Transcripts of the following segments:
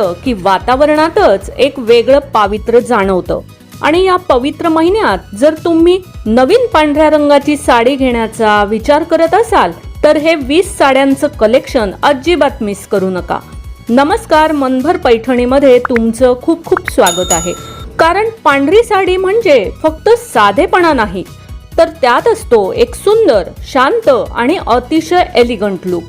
म्हटलं की वातावरणातच एक वेगळं पावित्र्य जाणवतं। आणि या पवित्र महिन्यात जर तुम्ही नवीन पांढऱ्या रंगाची साडी घेण्याचा विचार करत असाल तर हे 20 साड्यांचं कलेक्शन अजिबात मिस करू नका। नमस्कार, मनभर पैठणीमध्ये तुमचं खूप खूप स्वागत आहे। कारण पांढरी साडी म्हणजे फक्त साधेपणा नाही, तर त्यात असतो एक सुंदर, शांत आणि अतिशय एलिगंट लुक।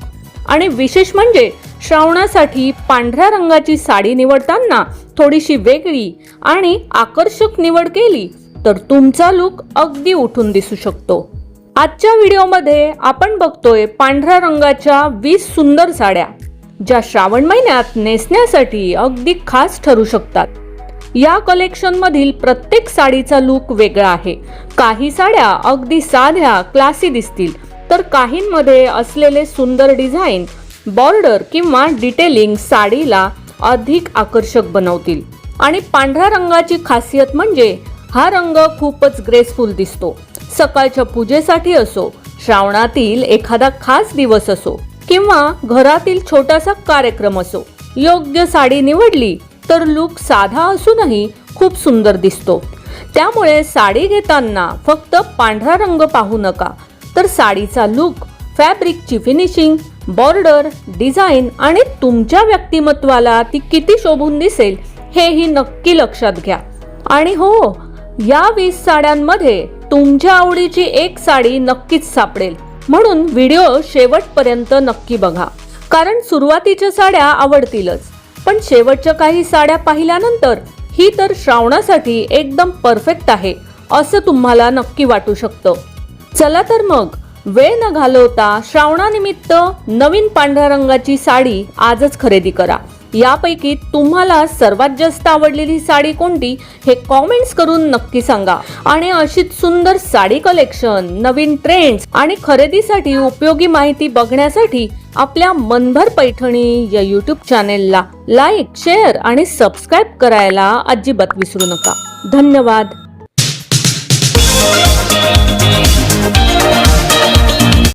आणि विशेष म्हणजे श्रावणासाठी पांढऱ्या रंगाची साडी निवडताना थोडीशी वेगळी आणि आकर्षक निवड केली तर तुमचा लुक अगदी उठून दिसू शकतो। आजच्या व्हिडिओमध्ये आपण बघतोय पांढऱ्या रंगाच्या 20 सुंदर साड्या, ज्या श्रावण महिन्यात नेसण्यासाठी अगदी खास ठरू शकतात। या कलेक्शन मधील प्रत्येक साडीचा लुक वेगळा आहे। काही साड्या अगदी साध्या, क्लासी दिसतील, तर काहींमध्ये असलेले सुंदर डिझाईन, बॉर्डर किंवा डिटेलिंग साडीला अधिक आकर्षक बनवतील। आणि पांढऱ्या रंगाची खासियत म्हणजे हा रंग खूपच ग्रेसफुल दिसतो। सकाळच्या पूजेसाठी असो, श्रावणातील एखादा खास दिवस असो किंवा घरातील छोटासा कार्यक्रम असो, योग्य साडी निवडली तर लुक साधा असूनही खूप सुंदर दिसतो। त्यामुळे साडी घेताना फक्त पांढरा रंग पाहू नका, तर साडीचा लुक, फॅब्रिकची फिनिशिंग, बॉर्डर, डिझाईन आणि तुमच्या व्यक्तिमत्वाला ती किती शोभून दिसेल हेही नक्की लक्षात घ्या। आणि हो, या 20 साड्यांमध्ये तुमच्या आवडीची एक साडी नक्कीच सापडेल, म्हणून व्हिडिओ शेवटपर्यंत नक्की बघा। कारण सुरुवातीच्या साड्या आवडतीलच, पण शेवटच्या काही साड्या पाहिल्यानंतर ही तर श्रावणासाठी एकदम परफेक्ट आहे असं तुम्हाला नक्की वाटू शकतं। चला तर मग वेळ न घालवता श्रावणानिमित्त नवीन पांढऱ्या रंगाची साडी आजच खरेदी करा। यापैकी तुम्हाला सर्वात जास्त आवडलेली साडी कोणती हे कॉमेंट्स करून नक्की सांगा। आणि अशीच सुंदर साडी कलेक्शन, नवीन ट्रेंड्स आणि खरेदीसाठी उपयोगी माहिती बघण्यासाठी आपल्या मनभर पैठणी या यूट्यूब चॅनेलला लाईक, शेअर आणि सबस्क्राईब करायला अजिबात विसरू नका। धन्यवाद।